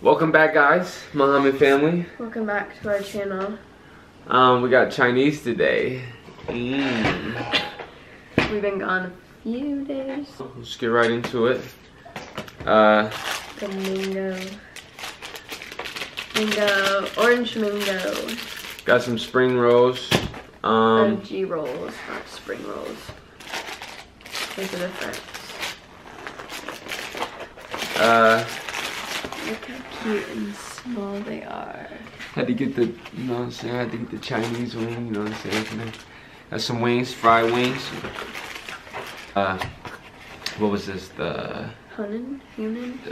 Welcome back, guys, Muhammad family. Welcome back to our channel. We got Chinese today. We've been gone a few days. Let's get right into it. The orange mango. Got some spring rolls. OG rolls, not spring rolls. There's a difference. Look how cute and small they are. Had to get the, you know what I'm saying? I had to get the Chinese wing, you know what I'm saying? Got some wings, fried wings. What was this? The Hunan?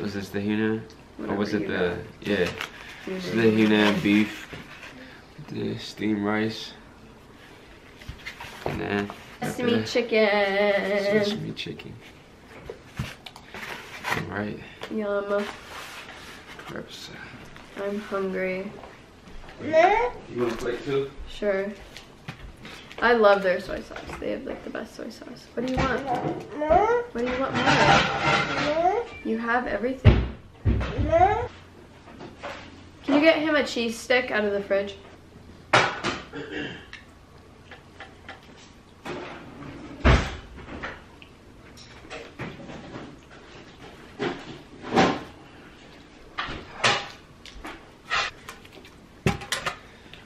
Was this the Hunan? Or was it the, yeah. This is the Hunan. Hunan beef. The steamed rice. And then Sesame chicken. Sesame chicken. Alright. Yum. Perhaps. I'm hungry. You want a plate too? Sure. I love their soy sauce. They have like the best soy sauce. What do you want? What do you want more? You have everything. Can you get him a cheese stick out of the fridge?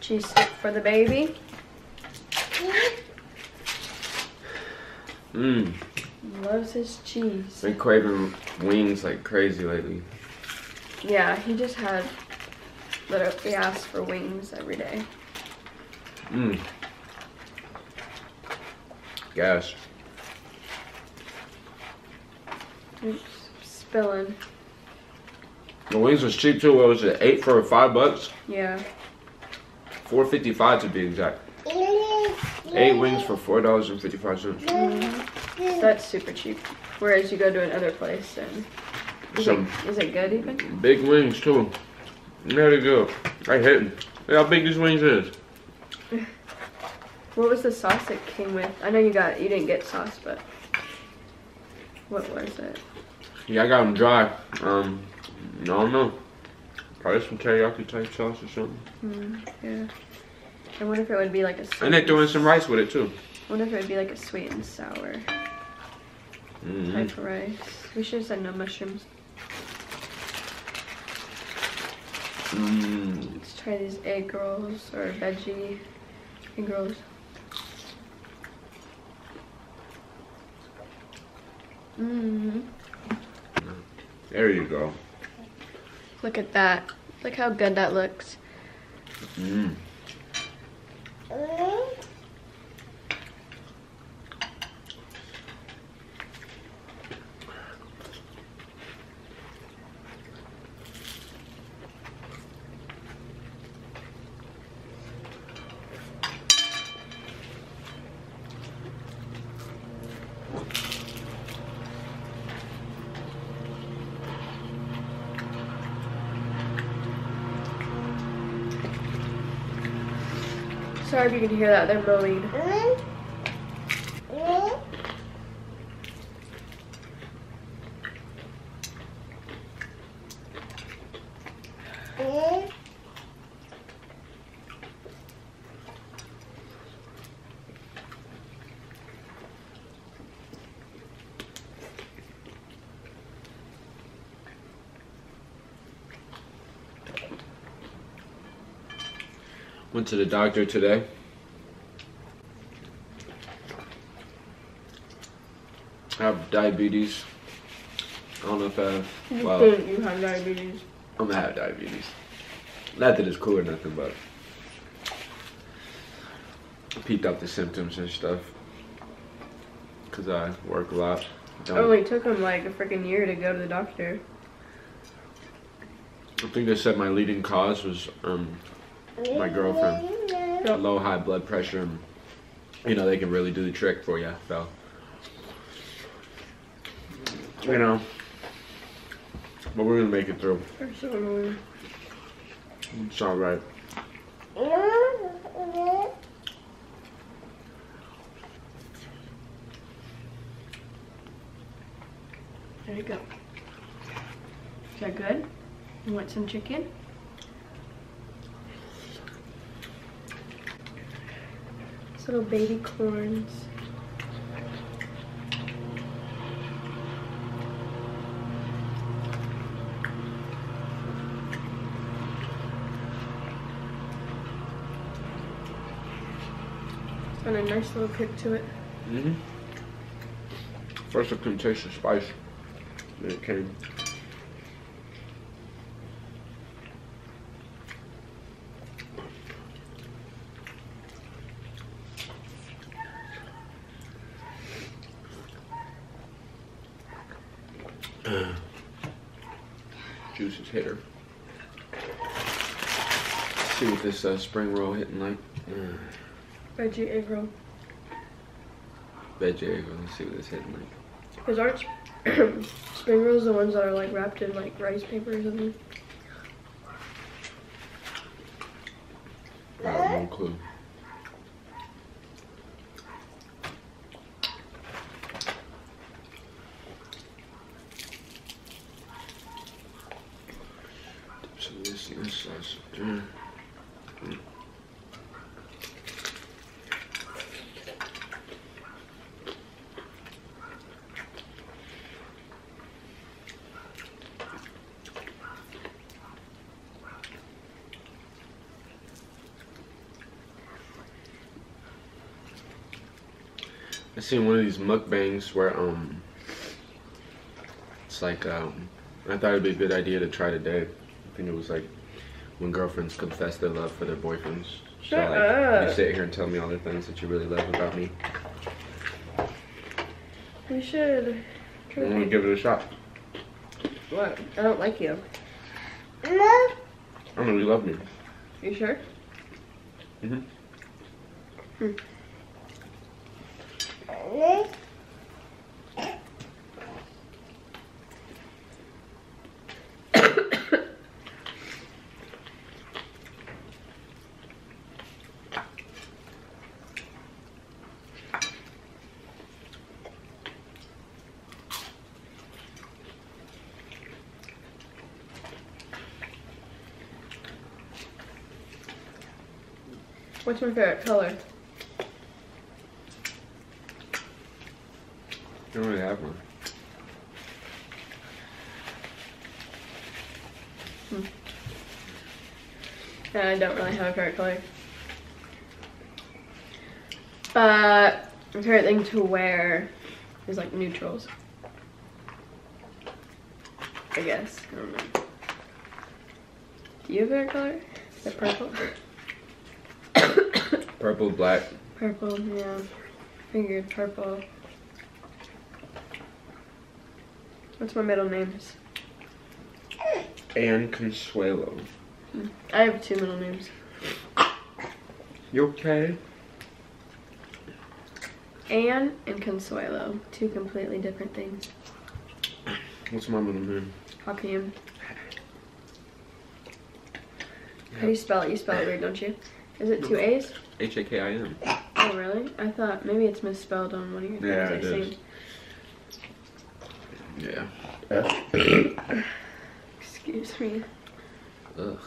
Cheese stick for the baby. Loves his cheese. Been craving wings like crazy lately. Yeah, he just had literally asked for wings every day. Gosh. Oops, spilling. The wings was cheap too. What was it? 8 for $5? Yeah. $4.55 to be exact. 8 wings for $4.55. That's super cheap. Whereas you go to another place and is it good even? Big wings too. Very good. I hate them. Look how big these wings is. What was the sauce it came with? I know you didn't get sauce, but what was it? Yeah, I got them dry. I don't know. Probably some teriyaki type sauce or something. Yeah. I wonder if it would be like a sweet. And they threw in some rice with it too. I wonder if it would be like a sweet and sour type of rice. We should have said no mushrooms. Let's try these egg rolls or veggie egg rolls. There you go. Look at that. Look how good that looks. Sorry if you can hear that, they're mowing. Went to the doctor today. I have diabetes. I don't know if I have. Well, You have diabetes. I'm gonna have diabetes. Not that it's cool or nothing, but I peeped out the symptoms and stuff. Cause I work a lot. Oh, it took him like a freaking year to go to the doctor. I think they said my leading cause was my girlfriend. Low, high blood pressure. And, you know, they can really do the trick for you, so. You know. But we're gonna make it through. It's alright. There you go. Is that good? You want some chicken? These little baby corns. And a nice little kick to it. Mm-hmm. First I couldn't taste the spice. Then it came. Juice is hitter. See what this spring roll hitting like. Veggie egg roll. Veggie egg roll. Let's see what this hitting like. Because aren't spring rolls the ones that are like wrapped in like rice paper or something? I have no clue. So this sauce. I seen one of these mukbangs where it's like I thought it'd be a good idea to try today. I think it was like when girlfriends confess their love for their boyfriends. Shut so, up. You sit here and tell me all the things that you really love about me. We should. I want to give it a shot. What? I don't like you. I don't know you love me. You sure? Mm-hmm. What's my favorite color? I don't really have one. I don't really have a favorite color. But my favorite thing to wear is like neutrals. I guess. I don't know. Do you have a favorite color? Is it purple? Purple, black. Purple, yeah. Figured purple. What's my middle names? And Consuelo. I have 2 middle names. You okay? Anne and Consuelo. 2 completely different things. What's my middle name? Hakeem. How do you spell it? You spell it weird, don't you? Is it 2 A's? Hakim. Oh, really? I thought maybe it's misspelled on one of your things. Yeah, it is. Yeah. Excuse me. Ugh.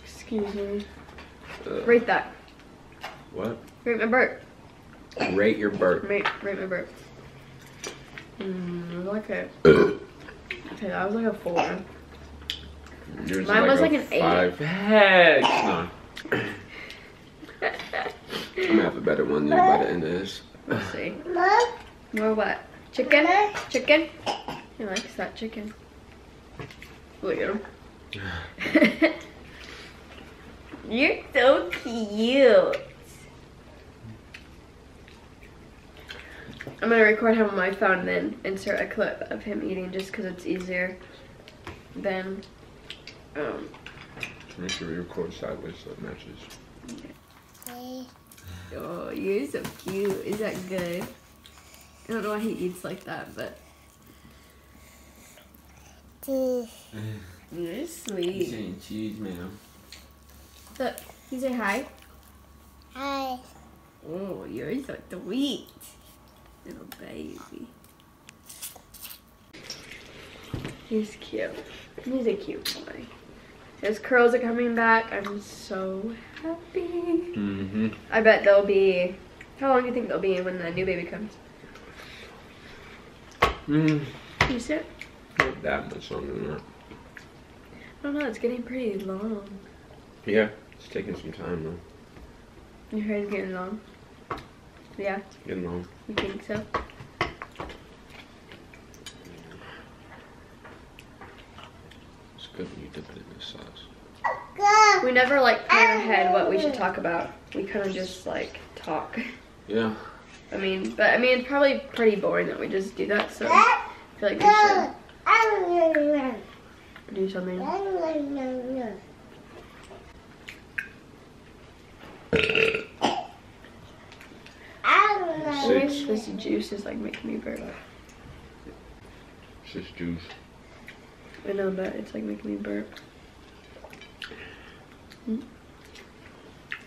Excuse me. Ugh. Rate that. What? Rate my burp. Rate your burp. Rate my burp. It was like a... Okay, that was like a 4. Yours Mine was like an 5. Heck no. I'm gonna have a better one than you by the end of this. Let's see. More what? Chicken? Chicken? He likes that chicken. Look at him. You're so cute. I'm gonna record him on my phone and then insert a clip of him eating just because it's easier than Make sure you record sideways so it matches. Oh, you're so cute. Is that good? I don't know why he eats like that, but you're sweet. He's saying cheese, man. Look, you say hi. Hi. Oh, you're so sweet. Little baby. He's cute. He's a cute boy. His curls are coming back. I'm so happy. I bet they'll be... How long do you think they'll be when the new baby comes? You sit? Not that much longer than that. I don't know, it's getting pretty long. Yeah, it's taking some time though. Your hair's getting long? Yeah? Getting long. You think so? It's good when you dip it in this sauce. We never like plan ahead what we should talk about. We kind of just like talk. Yeah. It's probably pretty boring that we just do that, so I feel like we should do something. This juice is like making me burp. It's just juice. I know, but it's like making me burp.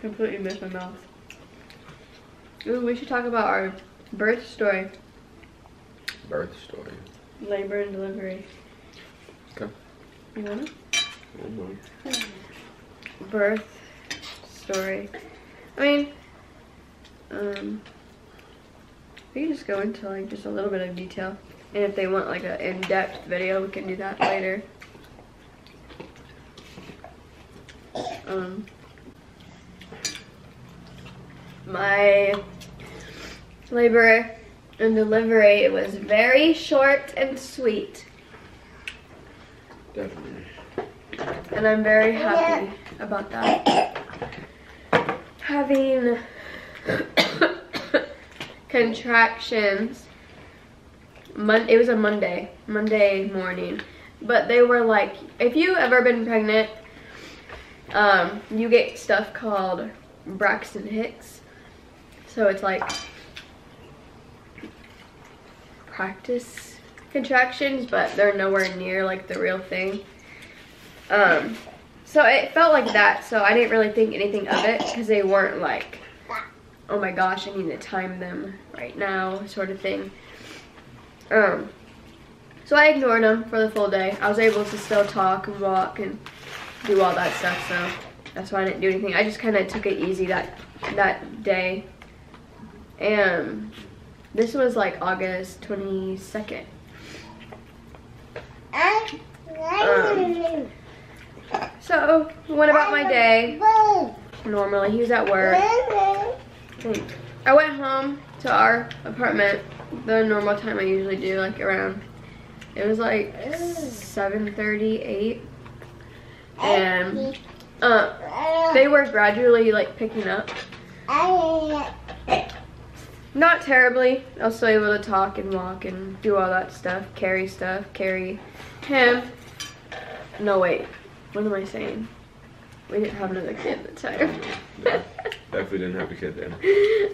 Completely missed my mouth. Ooh, we should talk about our birth story. Birth story. Labor and delivery. Okay. You wanna? Oh, Birth story. We can just go into like just a little bit of detail. And if they want like an in-depth video, we can do that later. My labor and delivery was very short and sweet. definitely. And I'm very happy about that. Having contractions. It was a Monday morning. But they were like, if you've ever been pregnant, you get stuff called Braxton Hicks. So it's like practice contractions, but they're nowhere near like the real thing. So it felt like that, so I didn't really think anything of it because they weren't like, oh my gosh, I need to time them right now sort of thing. So I ignored them for the full day. I was able to still talk and walk and do all that stuff, so that's why I didn't do anything. I just kind of took it easy that day. And this was like August 22nd. So went about my day normally. He was at work. I went home to our apartment the normal time I usually do, like around, it was like 7:30, 8, and they were gradually like picking up. Not terribly. I was still able to talk and walk and do all that stuff, carry him. No, wait, what am I saying? We didn't have another kid at the time. No, definitely didn't have a kid then.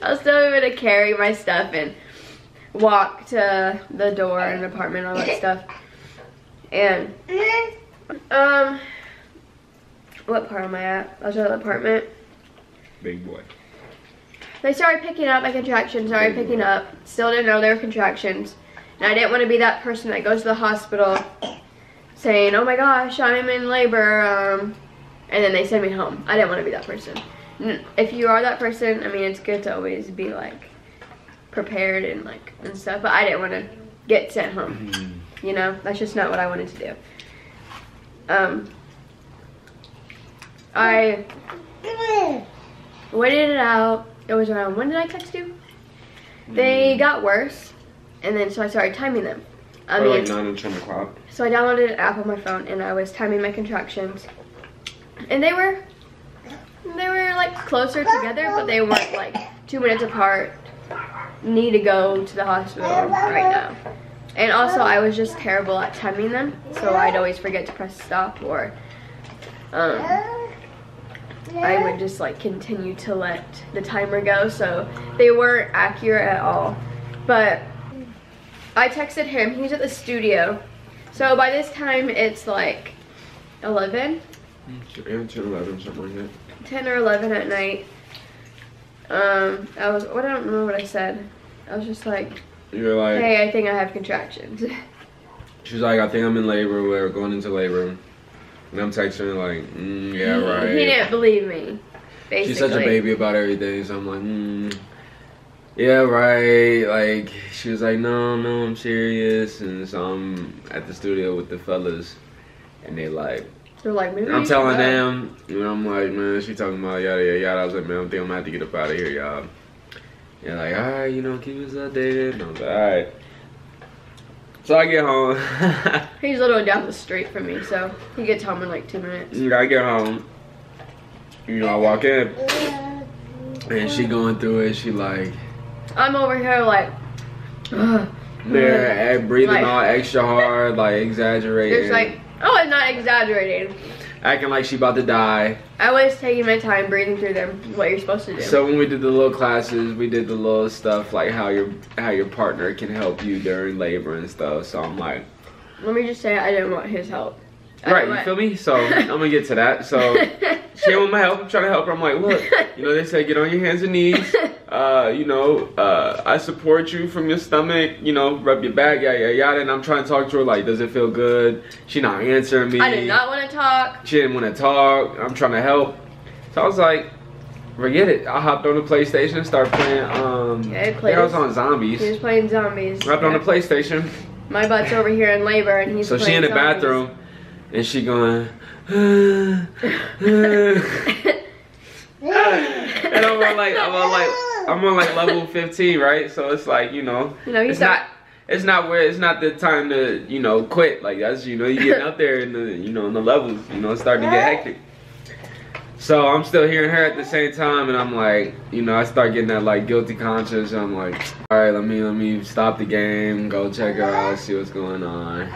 I was still able to carry my stuff and walk to the door and apartment, all that stuff. And what part am I at? I was at the apartment. Big boy. They started picking up, my contractions started picking up. Still didn't know they were contractions. And I didn't want to be that person that goes to the hospital saying, oh my gosh, I'm in labor, and then they send me home. I didn't want to be that person. If you are that person, I mean, it's good to always be like prepared and stuff, but I didn't want to get sent home. You know, that's just not what I wanted to do. I waited it out. It was around, when did I text you? They got worse, and then so I started timing them. Like 9 and 10 o'clock. So I downloaded an app on my phone, and I was timing my contractions, and they were like closer together, but they weren't like 2 minutes apart. Need to go to the hospital right now. And also I was just terrible at timing them, so I'd always forget to press stop, or I would just like continue to let the timer go, so they weren't accurate at all. But I texted him, he's at the studio, so by this time it's like 11. Yeah, 10, 11, something like that. 10 or 11 at night. I don't remember what I said. I was just like, You're like, hey, I think I have contractions. She was like, I think I'm in labor. We're going into labor. And I'm texting her like, yeah, right. He didn't believe me, basically. She's such a baby about everything. So I'm like, yeah, right. Like, she was like, no, I'm serious. And so I'm at the studio with the fellas. And they're like, maybe I'm telling them, and I'm like, man, she talking about yada, yada, yada. I was like, man, I think I'm gonna have to get up out of here, y'all. Yeah, like, all right, you know, keep us updated. And I was like, all right. So I get home. He's literally down the street from me, so he gets home in like 2 minutes. I get home. You know, I walk in, and she going through it. She like, I'm over here like, they're breathing like, all extra hard, like exaggerating. There's like, oh, I'm not exaggerating. Acting like she about to die. I was taking my time breathing through them, what you're supposed to do. So when we did the little classes, we did the little stuff like how your partner can help you during labor and stuff. So I'm like, let me just say I didn't want his help. Right, you feel me? So I'm gonna get to that. So she didn't want my help. I'm trying to help her. I'm like, look, you know, they say get on your hands and knees. You know, I support you from your stomach. You know, rub your back, yada yada yada. And I'm trying to talk to her like, does it feel good? She not answering me. I did not want to talk. She didn't want to talk. I'm trying to help. So I was like, forget it. I hopped on the PlayStation and started playing. I was on zombies. He was playing zombies. I hopped on the PlayStation. My butt's over here in labor, and he's. So she in the bathroom. And she going, and I'm on like level 15, right? So it's like, you know, it's not the time to, you know, quit. Like that's, you know, you getting out there in the, you know, in the levels, you know, it's starting to get hectic. So I'm still hearing her at the same time, and I'm like, you know, I start getting that like guilty conscience. And I'm like, all right, let me stop the game, go check her out, see what's going on.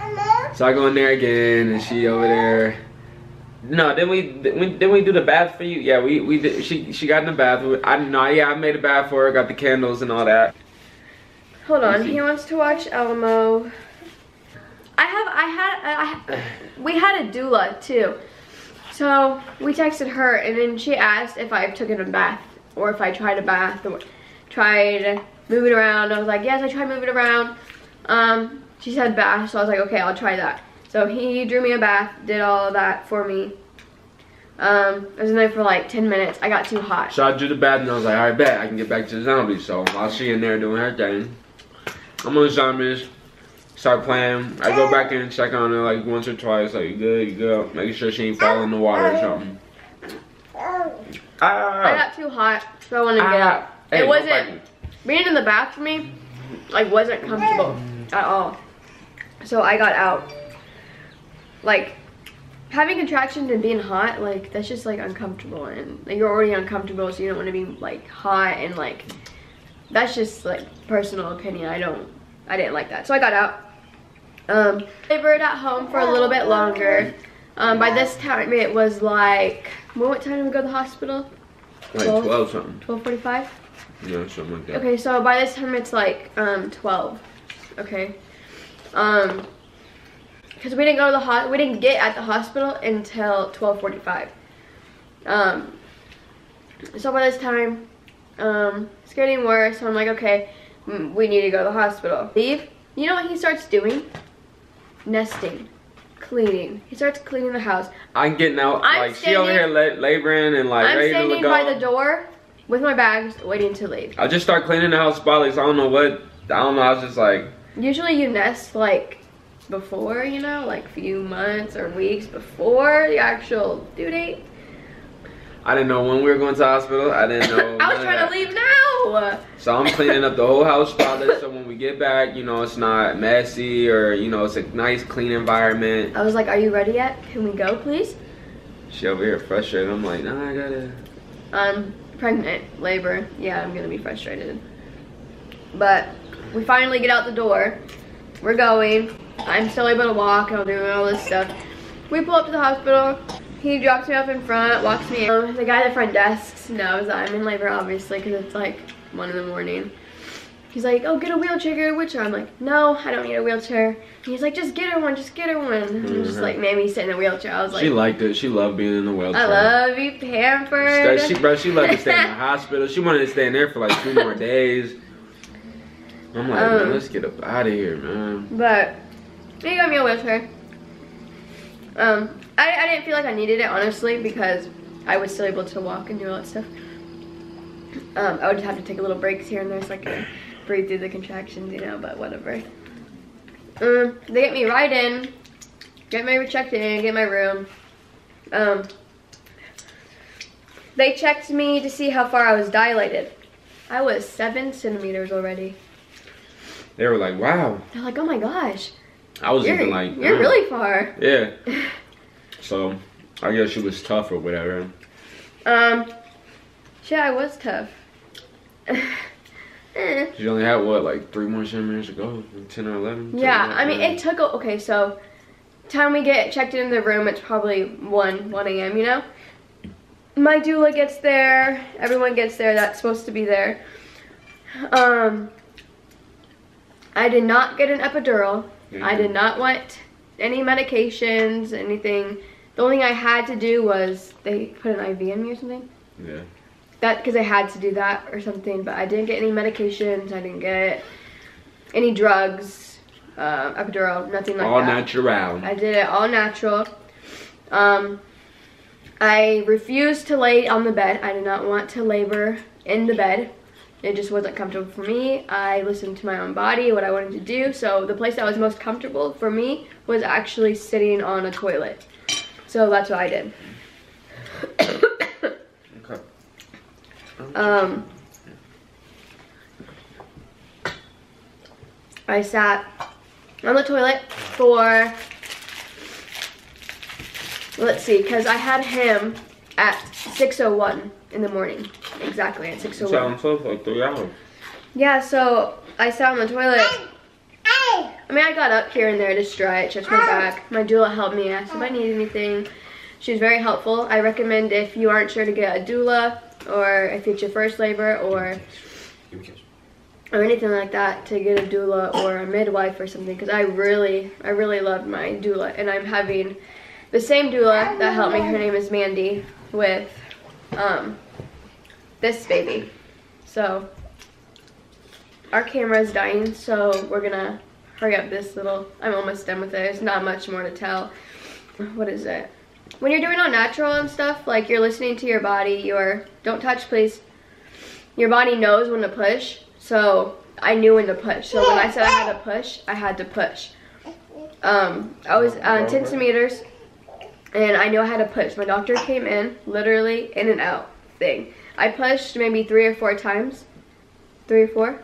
So I go in there again, and she over there. No, then we do the bath for you. Yeah, we did. She got in the bath. I made a bath for her, got the candles and all that. Hold on, he wants to watch Elmo. We had a doula too. So we texted her, and then she asked if I took a bath or if I tried a bath or tried moving around. I was like, yes, I tried moving around. She said bath, so I was like, okay, I'll try that. So he drew me a bath, did all of that for me. I was in there for like 10 minutes. I got too hot. So I drew the bath, and I was like, all right, bet I can get back to the zombies. So while she in there doing her thing, I'm on the zombies. Start playing. I go back in and check on her like once or twice. Like, you good, making sure she ain't falling in the water or something. I got too hot, so I wanted to get out. Hey, it wasn't, being in the bath for me, like, wasn't comfortable at all. So I got out. Like, having contractions and being hot, like, that's just like uncomfortable, and like, you're already uncomfortable, so you don't want to be like hot, and like, that's just like personal opinion. I didn't like that, so I got out. Labored at home for a little bit longer. By this time it was like, what time did we go to the hospital? Like 12 something. 12:45? Yeah, something like that. Okay, so by this time it's like 12. Okay. Because we didn't go to the we didn't get at the hospital until 12:45. So by this time, it's getting worse. So I'm like, okay, we need to go to the hospital. Leave. You know what he starts doing? Nesting, cleaning. He starts cleaning the house. I'm getting out. Like, she over here laboring and like ready to go. I'm standing by the door with my bags, waiting to leave. I just start cleaning the house spotless. I don't know. I was just like. Usually you nest like before, you know, like few months or weeks before the actual due date. I didn't know when we were going to the hospital. I didn't know. I was trying to leave now. So I'm cleaning up the whole house spotless, so when we get back, you know, it's not messy, or, you know, it's a nice clean environment. I was like, are you ready yet? Can we go, please? She over here frustrated. I'm like, no, I gotta. I'm pregnant, labor. Yeah, I'm gonna be frustrated. But we finally get out the door. We're going. I'm still able to walk, and I'm doing all this stuff. We pull up to the hospital. He drops me off in front, walks me in. The guy at the front desk knows I'm in labor, obviously, because it's like 1 in the morning. He's like, oh, get a wheelchair, get a wheelchair. I'm like, no, I don't need a wheelchair. And he's like, just get her one, just get her one. And just like made me sit in a wheelchair. I was like, she liked it. She loved being in the wheelchair. I love you, pampered. She loved to stay in the hospital. She wanted to stay in there for like 2 more days. I'm like, man, let's get up out of here, man. But He got me a wheelchair. I didn't feel like I needed it, honestly, because I was still able to walk and do all that stuff. I would just have to take a little breaks here and there so I could breathe through the contractions, you know, but whatever. They get me right in, get me checked in, get my room. They checked me to see how far I was dilated. I was 7 centimeters already. They were like, wow. They're like, oh my gosh. I was even like, you're really far. Yeah. So, I guess she was tough or whatever. Yeah, I was tough. She only had, what, like 3 more centimeters to go? 10 or 11? Yeah, I mean, it took, okay, so, time we get checked into the room, it's probably 1 a.m., you know? My doula gets there, everyone gets there that's supposed to be there. I did not get an epidural. I did not want any medications, anything. The only thing I had to do was, they put an IV in me or something. Yeah. That, because I had to do that or something, but I didn't get any medications, I didn't get any drugs, epidural, nothing like that. All natural. I did it all natural. I refused to lay on the bed. I did not want to labor in the bed. It just wasn't comfortable for me. I listened to my own body, what I wanted to do. So the place that was most comfortable for me was actually sitting on a toilet. So that's what I did. Okay. I sat on the toilet for, let's see, because I had him at 6:01 in the morning. Exactly, at 6:01. So I'm for like 3 hours. Yeah, so I sat on the toilet. I mean, I got up here and there to stretch my back. My doula helped me, asked if I needed anything. She was very helpful. I recommend if you aren't sure to get a doula, or if it's your first labor, or anything like that, to get a doula or a midwife or something, because I really loved my doula, and I'm having the same doula that helped me. Her name is Mandy, with this baby. So our camera is dying, so we're gonna hurry up this little, I'm almost done with it. There's not much more to tell. What is it? When you're doing all natural and stuff, like you're listening to your body, don't touch please. Your body knows when to push, so I knew when to push. So when I said I had to push, I had to push. I was 10 centimeters, and I knew I had to push. My doctor came in, literally in and out thing. I pushed maybe 3 or 4 times, 3 or 4,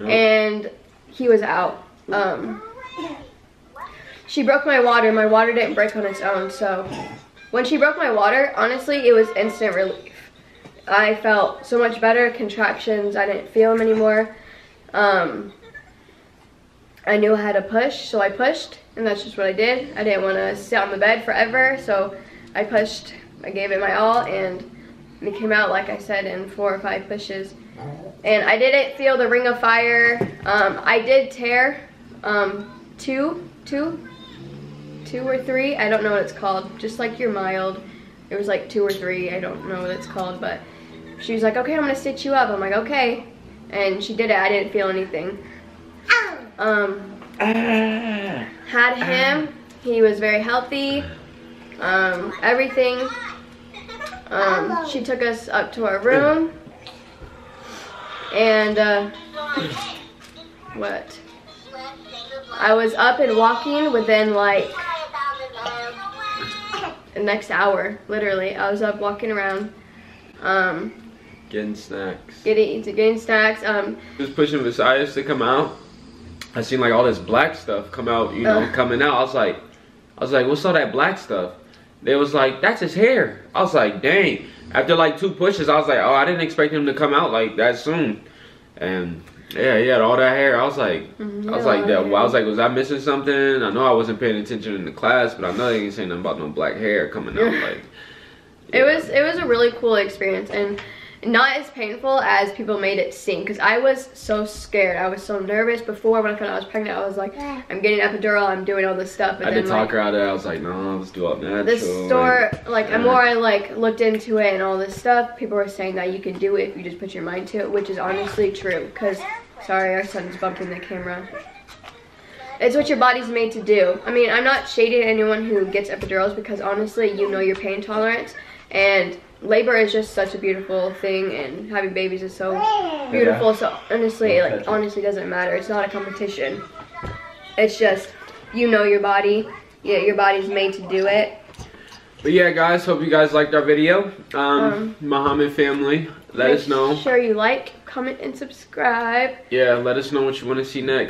and he was out. She broke my water. My water didn't break on its own, so when she broke my water, honestly, it was instant relief. I felt so much better. Contractions, I didn't feel them anymore. I knew I had to push, so I pushed, and that's just what I did. I didn't want to sit on the bed forever, so I pushed. I gave it my all, and it came out, like I said, in 4 or 5 pushes. And I didn't feel the ring of fire. I did tear 2 or 3, I don't know what it's called, just like your mild. It was like 2 or 3, I don't know what it's called, but she was like, okay, I'm gonna stitch you up. I'm like, okay. And she did it, I didn't feel anything. Had him, he was very healthy, everything. She took us up to our room, and what? I was up and walking within like the next hour, literally. I was up walking around, getting snacks. Getting snacks. Just pushing Messiahs to come out. I seen like all this black stuff come out, you know, coming out. I was like, what's all that black stuff? They was like, that's his hair. I was like, dang. After like 2 pushes, I was like, oh, I didn't expect him to come out like that soon. And yeah, he had all that hair. I was like, was I missing something? I know I wasn't paying attention in the class, but I know they ain't saying nothing about no black hair coming out. Like, yeah. It was a really cool experience, and not as painful as people made it seem, because I was so scared. I was so nervous before. When I found out I was pregnant, I was like, I'm getting epidural, I'm doing all this stuff. But I did talk her out of it. I was like, no, let's do it natural. The store, like, the more I like looked into it and all this stuff, people were saying that you can do it if you just put your mind to it, which is honestly true. Because, sorry, our son's bumping the camera. It's what your body's made to do. I mean, I'm not shading anyone who gets epidurals because honestly, you know your pain tolerance, and labor is just such a beautiful thing, and having babies is so beautiful. So honestly, like honestly, doesn't matter. It's not a competition. It's just you know your body. Yeah, your body's made to do it. But yeah, guys, hope you guys liked our video. Muhammad family, let us know. Make sure you like, comment, and subscribe. Yeah, let us know what you want to see next.